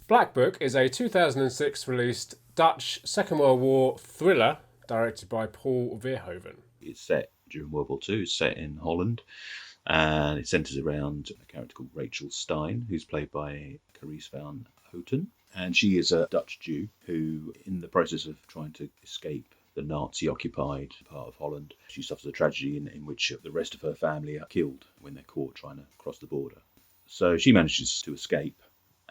Black Book is a 2006 released Dutch Second World War thriller directed by Paul Verhoeven. It's set during World War II, it's set in Holland, and it centres around a character called Rachel Stein, who's played by Carice van Houten. And she is a Dutch Jew who, in the process of trying to escape the Nazi-occupied part of Holland, she suffers a tragedy in which the rest of her family are killed when they're caught trying to cross the border. So she manages to escape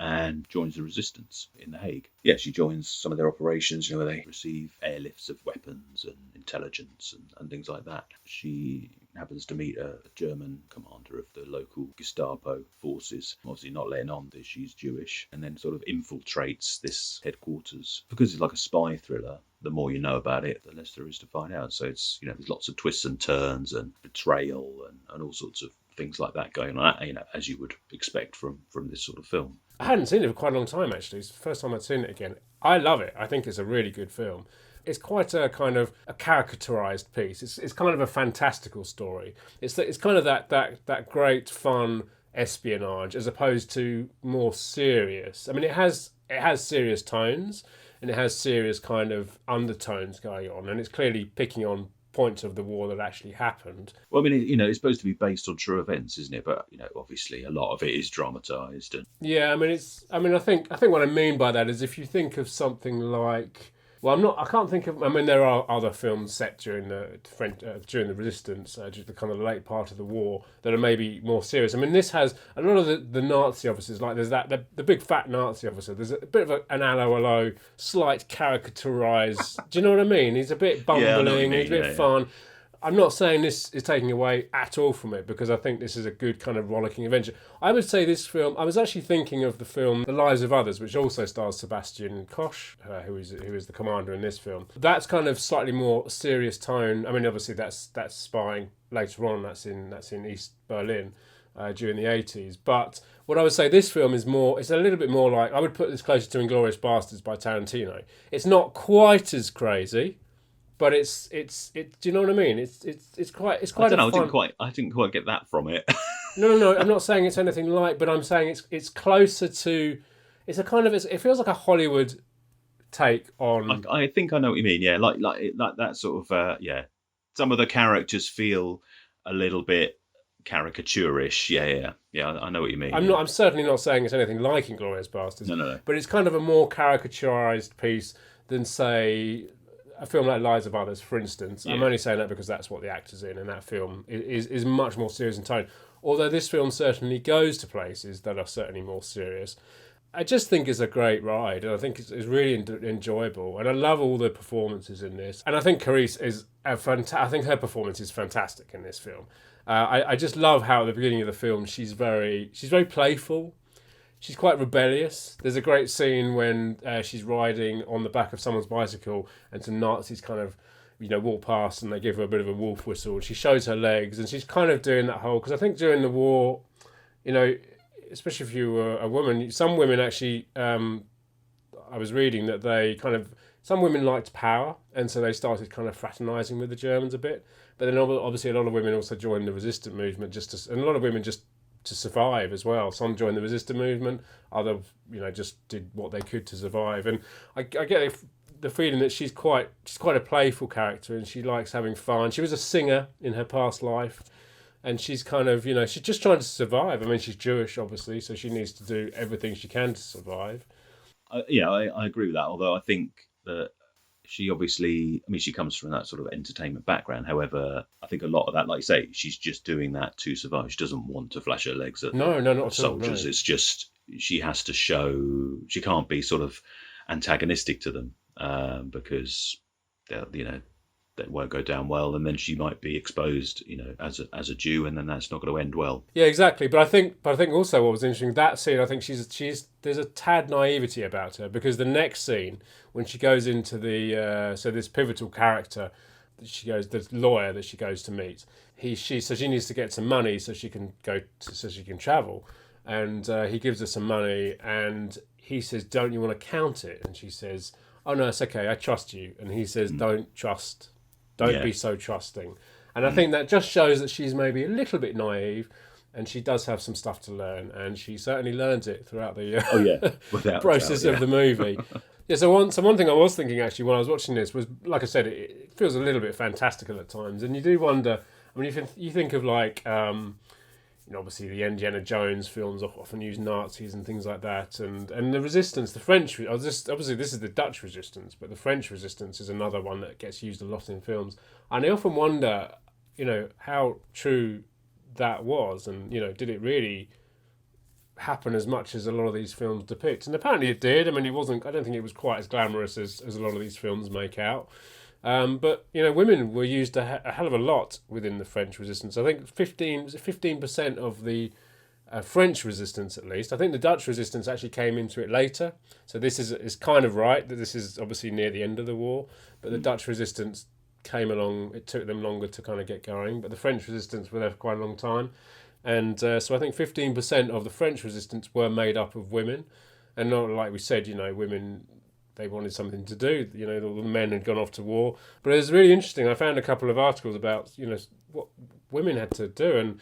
and joins the resistance in The Hague. Yeah, she joins some of their operations, where they receive airlifts of weapons and intelligence and things like that. She happens to meet a German commander of the local Gestapo forces, obviously not letting on that she's Jewish, and then sort of infiltrates this headquarters. Because it's like a spy thriller, the more you know about it, the less there is to find out. So it's, there's lots of twists and turns and betrayal and all sorts of things like that going on, as you would expect from this sort of film. I hadn't seen it for quite a long time, actually. It's the first time I'd seen it again. I love it. I think it's a really good film. It's quite a kind of a caricaturized piece. It's kind of a fantastical story. It's kind of that great fun espionage as opposed to more serious. I mean, it has serious tones and it has serious kind of undertones going on, and it's clearly picking on points of the war that actually happened. Well, I mean, it's supposed to be based on true events, isn't it? But obviously, a lot of it is dramatised. And yeah, I think what I mean by that is if you think of something like. Well, I can't think of. I mean, there are other films set during the during the Resistance, the kind of late part of the war, that are maybe more serious. I mean, this has a lot of the Nazi officers. Like there's the big fat Nazi officer. There's a bit of an allo, slight caricaturized. Do you know what I mean? He's a bit bumbling. He's a bit fun. I'm not saying this is taking away at all from it, because I think this is a good kind of rollicking adventure. I would say this film, I was actually thinking of the film The Lives of Others, which also stars Sebastian Koch, who is the commander in this film. That's kind of slightly more serious tone. I mean, obviously that's spying later on. That's in East Berlin during the 80s. But what I would say, this film is it's a little bit more like, I would put this closer to Inglourious Basterds by Tarantino. It's not quite as crazy, but it's do you know what I mean? It's quite I don't know, I didn't quite get that from it. No. I'm not saying it's anything like, but I'm saying it's closer to. It's a kind of. It feels like a Hollywood take on. I think I know what you mean. Yeah, like that sort of. Yeah, some of the characters feel a little bit caricaturish. Yeah. I know what you mean. I'm certainly not saying it's anything like Inglourious Basterds. No. But it's kind of a more caricaturized piece than, say, a film like Lives of Others, for instance. Yeah. I'm only saying that because that's what the actor's in, and that film is much more serious in tone. Although this film certainly goes to places that are certainly more serious. I just think it's a great ride, and I think it's really enjoyable. And I love all the performances in this. And I think Carice is I think her performance is fantastic in this film. I just love how at the beginning of the film she's very playful. She's quite rebellious. There's a great scene when she's riding on the back of someone's bicycle and some Nazis kind of, walk past and they give her a bit of a wolf whistle. She shows her legs and she's kind of doing that whole... Because I think during the war, especially if you were a woman, some women actually... I was reading that some women liked power, and so they started kind of fraternising with the Germans a bit. But then obviously a lot of women also joined the resistant movement and a lot of women just to survive as well. Some joined the resistant movement, others, just did what they could to survive. And I get the feeling that she's quite a playful character, and she likes having fun. She was a singer in her past life, and she's kind of, she's just trying to survive. I mean, she's Jewish, obviously, so she needs to do everything she can to survive. I agree with that, although I think that she obviously, she comes from that sort of entertainment background. However, I think a lot of that, like you say, she's just doing that to survive. She doesn't want to flash her legs at not at soldiers. No. It's just, she has to show, she can't be sort of antagonistic to them because, that won't go down well, and then she might be exposed, as a Jew, and then that's not going to end well. Yeah, exactly. But I think also what was interesting, that scene, I think there's a tad naivety about her, because the next scene when she goes into this pivotal character that she goes, the lawyer that she goes to meet, she needs to get some money so she can travel, and he gives her some money, and he says, "Don't you want to count it?" And she says, "Oh no, it's okay. I trust you." And he says, "Don't be so trusting." And I think that just shows that she's maybe a little bit naive, and she does have some stuff to learn, and she certainly learns it throughout the Oh yeah, without process doubt, of the movie. Yeah, so one thing I was thinking actually when I was watching this was, like I said, it feels a little bit fantastical at times, and you do wonder. I mean, you think of like, obviously the Indiana Jones films often use Nazis and things like that, and the resistance, the French. Obviously this is the Dutch resistance, but the French resistance is another one that gets used a lot in films, and I often wonder, how true that was, and did it really happen as much as a lot of these films depict? And apparently it did. I mean, it wasn't. I don't think it was quite as glamorous as a lot of these films make out. But women were used a hell of a lot within the French resistance. I think 15% of the French resistance, at least. I think the Dutch resistance actually came into it later. So this is kind of right that this is obviously near the end of the war. But the Dutch resistance came along. It took them longer to kind of get going. But the French resistance were there for quite a long time. And so I think 15% of the French resistance were made up of women. And not like we said, women, they wanted something to do. The men had gone off to war. But it was really interesting. I found a couple of articles about, what women had to do.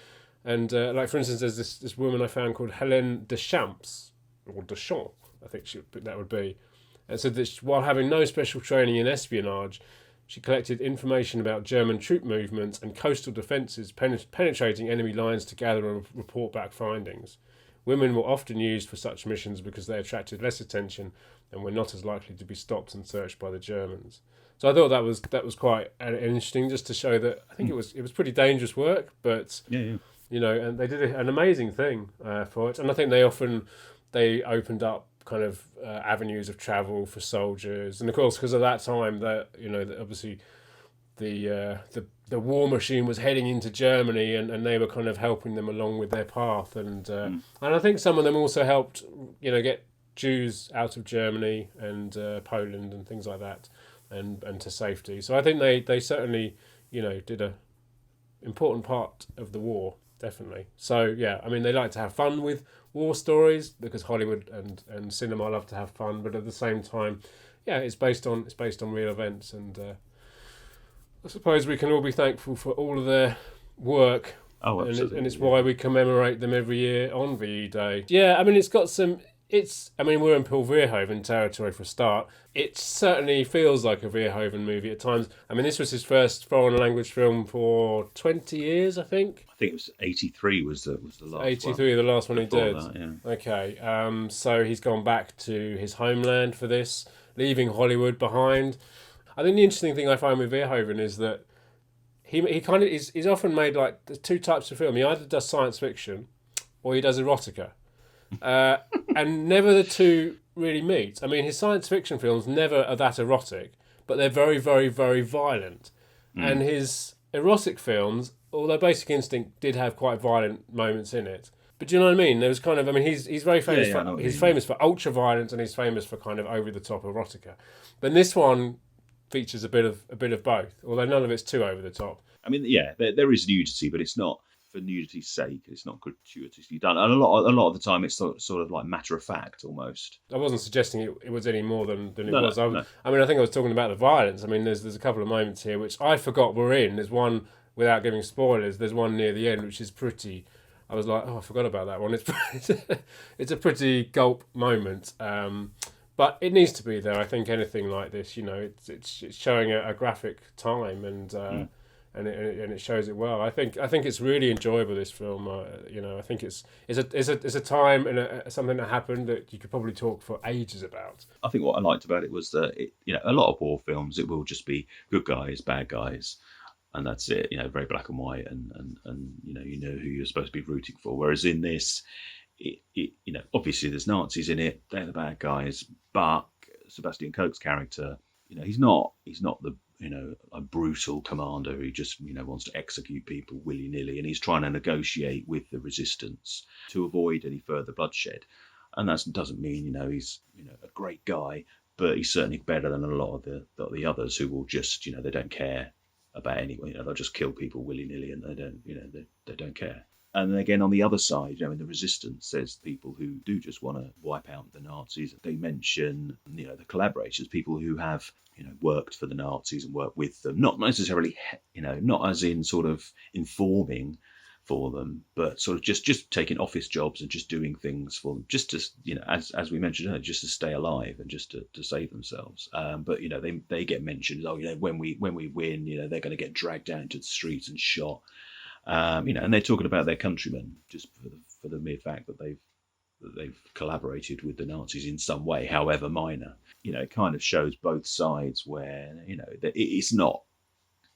And like, for instance, there's this woman I found called Helen Deschamps, or Deschamps, I think that would be. And said that while having no special training in espionage, she collected information about German troop movements and coastal defences, penetrating enemy lines to gather and report back findings. Women were often used for such missions because they attracted less attention and were not as likely to be stopped and searched by the Germans. So I thought that was quite interesting, just to show that I think it was pretty dangerous work, but and they did an amazing thing for it. And I think they opened up kind of avenues of travel for soldiers, and of course because of that time that obviously the war machine was heading into Germany, and they were kind of helping them along with their path, and I think some of them also helped get Jews out of Germany and Poland and things like that, and to safety. So I think they certainly did a important part of the war, definitely. So yeah, I mean, they like to have fun with war stories because Hollywood and cinema love to have fun, but at the same time, yeah, it's based on real events, and I suppose we can all be thankful for all of their work. Oh, absolutely. And it's why we commemorate them every year on VE Day. Yeah, I mean, it's got some. We're in Paul Verhoeven territory for a start. It certainly feels like a Verhoeven movie at times. I mean, this was his first foreign language film for 20 years, I think. I think it was 83 was the last 83, one. the last one he did. That, yeah. Okay, so he's gone back to his homeland for this, leaving Hollywood behind. I think the interesting thing I find with Verhoeven is that he kind of he's often made like the two types of film. He either does science fiction or he does erotica. And never the two really meet. I mean, his science fiction films never are that erotic, but they're very, very, very violent. And his erotic films, although Basic Instinct did have quite violent moments in it, but do you know what I mean? There was kind of, I mean, he's very famous famous for ultra violence, and he's famous for kind of over the top erotica. But this one features a bit of both, although none of it's too over the top. I mean, yeah, there is nudity, but it's not for nudity's sake. It's not gratuitously done, and a lot of the time it's sort of like matter of fact almost. I wasn't suggesting it was any more than it was. No. I mean, I think I was talking about the violence. I mean, there's a couple of moments here which I forgot were in. There's one, without giving spoilers, there's one near the end which is pretty. I was like, oh, I forgot about that one. It's a pretty gulp moment. But it needs to be there. I think anything like this, it's showing a graphic time, and it shows it well. I think it's really enjoyable, this film. I think it's a time and something that happened that you could probably talk for ages about. I think what I liked about it was that a lot of war films, it will just be good guys, bad guys, and that's it. Very black and white, and you know who you're supposed to be rooting for. Whereas in this, obviously there's Nazis in it, they're the bad guys, but Sebastian Koch's character, he's not the a brutal commander who just wants to execute people willy-nilly, and he's trying to negotiate with the resistance to avoid any further bloodshed. And that doesn't mean he's a great guy, but he's certainly better than a lot of the others who will just they don't care about anyone. They'll just kill people willy-nilly, and they don't care. And then again, on the other side, in the resistance, there's people who do just want to wipe out the Nazis. They mention, the collaborators, people who have, worked for the Nazis and worked with them. Not necessarily, not as in sort of informing for them, but sort of just taking office jobs and just doing things for them, just to, as we mentioned earlier, just to stay alive and just to save themselves. But they get mentioned. Oh, when we win, they're going to get dragged down into the streets and shot. And they're talking about their countrymen just for the mere fact that they've collaborated with the Nazis in some way, however minor. It kind of shows both sides where it's not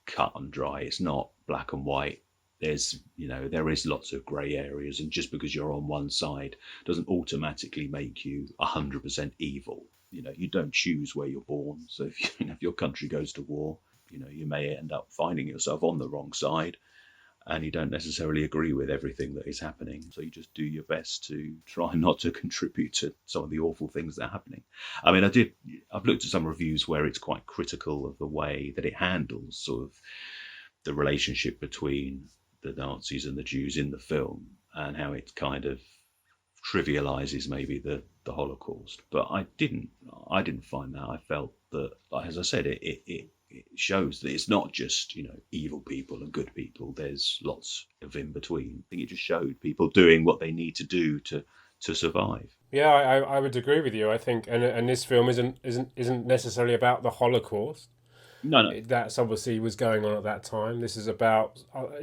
cut and dry. It's not black and white. There is lots of grey areas, and just because you're on one side doesn't automatically make you 100% evil. You don't choose where you're born. So if your country goes to war, you may end up finding yourself on the wrong side, and you don't necessarily agree with everything that is happening. So you just do your best to try not to contribute to some of the awful things that are happening. I mean, I've looked at some reviews where it's quite critical of the way that it handles sort of the relationship between the Nazis and the Jews in the film, and how it kind of trivializes maybe the Holocaust. But I didn't find that. I felt that, like, as I said, it shows that it's not just evil people and good people. There's lots of in between. I think it just showed people doing what they need to do to survive. Yeah, I would agree with you. I think, and this film isn't necessarily about the Holocaust. No. That's obviously was going on at that time. This is about. There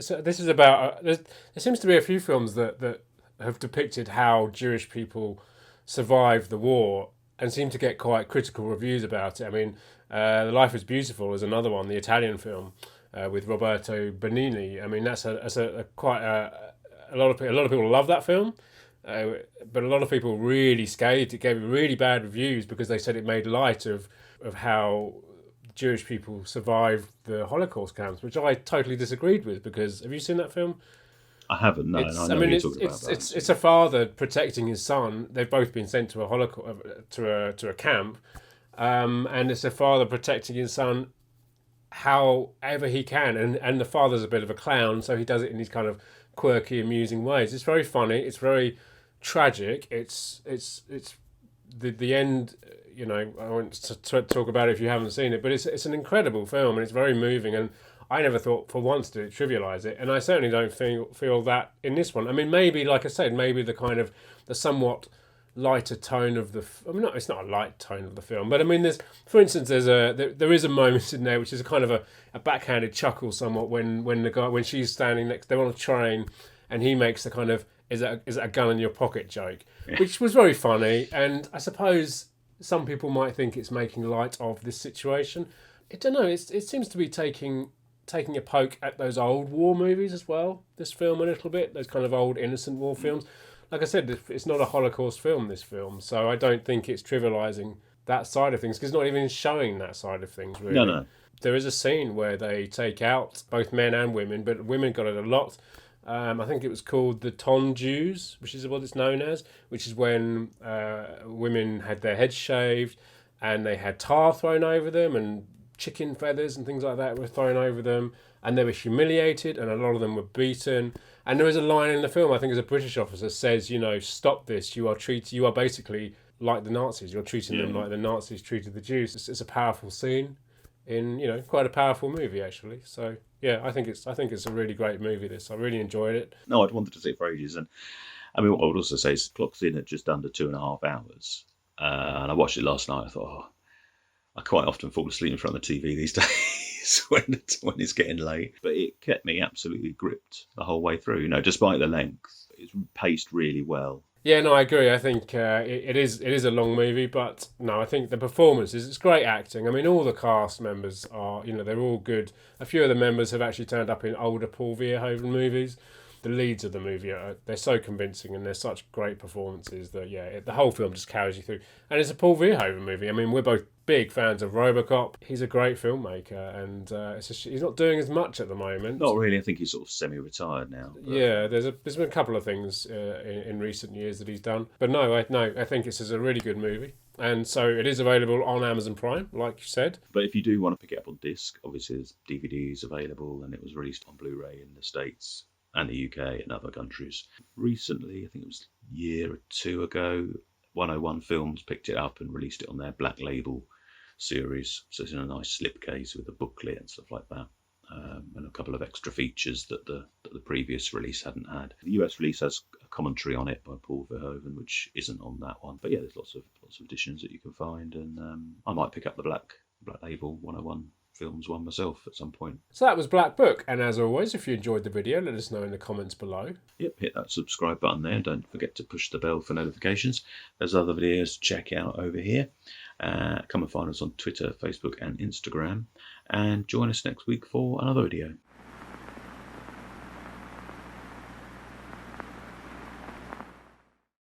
seems to be a few films that have depicted how Jewish people survived the war and seem to get quite critical reviews about it. I mean, The Life is Beautiful is another one, the Italian film with Roberto Benigni. I mean, that's a lot of people love that film. But a lot of people really scathed it, gave it really bad reviews because they said it made light of how Jewish people survived the Holocaust camps, which I totally disagreed with. Because have you seen that film? I haven't. No, it's a father protecting his son. They've both been sent to a Holocaust to a camp, and it's a father protecting his son however he can, and the father's a bit of a clown, so he does it in these kind of quirky, amusing ways. It's very funny. It's very tragic. It's the end. I want to talk about it if you haven't seen it, but it's an incredible film and it's very moving. And I never thought for once to trivialize it, and I certainly don't feel that in this one. I mean, maybe, like I said, maybe the somewhat lighter tone of it's not a light tone of the film, but I mean, for instance, there is a moment in there which is a kind of a backhanded chuckle somewhat when she's standing next, they're on a train, and he makes the kind of is that a gun in your pocket joke, which was very funny, and I suppose some people might think it's making light of this situation. I don't know. It seems to be taking a poke at those old war movies as well. This film a little bit, those kind of old innocent war films. Like I said, it's not a Holocaust film, this film, so I don't think it's trivialising that side of things, because it's not even showing that side of things, really. No. There is a scene where they take out both men and women, but women got it a lot. I think it was called the Tonk Jews, which is what it's known as, which is when women had their heads shaved and they had tar thrown over them and chicken feathers and things like that were thrown over them, and they were humiliated, and a lot of them were beaten. And there is a line in the film, I think as a British officer, says, stop this, you are basically like the Nazis, you're treating them like the Nazis treated the Jews. It's a powerful scene in, quite a powerful movie, actually. So yeah, I think it's a really great movie, this. I really enjoyed it. No, I'd wanted to see it for ages. And I mean, what I would also say is clocks in at just under 2.5 hours. And I watched it last night. I thought, I quite often fall asleep in front of the TV these days when it's getting late. But it kept me absolutely gripped the whole way through. Despite the length, it's paced really well. Yeah, no, I agree. I think it is a long movie, but no, I think the performances, it's great acting. I mean, all the cast members are, they're all good. A few of the members have actually turned up in older Paul Verhoeven movies. The leads of the movie, they're so convincing and they're such great performances that, the whole film just carries you through. And it's a Paul Verhoeven movie. I mean, we're both big fans of RoboCop. He's a great filmmaker, and he's not doing as much at the moment. Not really. I think he's sort of semi-retired now. But... Yeah, there's been a couple of things in recent years that he's done. But I think this is a really good movie. And so it is available on Amazon Prime, like you said. But if you do want to pick it up on disc, obviously there's DVDs available, and it was released on Blu-ray in the States and the UK and other countries. Recently, I think it was a year or two ago, 101 Films picked it up and released it on their Black Label series. So it's in a nice slipcase with a booklet and stuff like that. and a couple of extra features that the previous release hadn't had. The US release has a commentary on it by Paul Verhoeven, which isn't on that one. But yeah, there's lots of editions that you can find, and I might pick up the Black Label 101 Films one myself at some point. So that was Black Book, and as always, if you enjoyed the video, let us know in the comments below. Yep, hit that subscribe button there. Don't forget to push the bell for notifications. There's other videos to check out over here. Come and find us on Twitter, Facebook and Instagram, and join us next week for another video.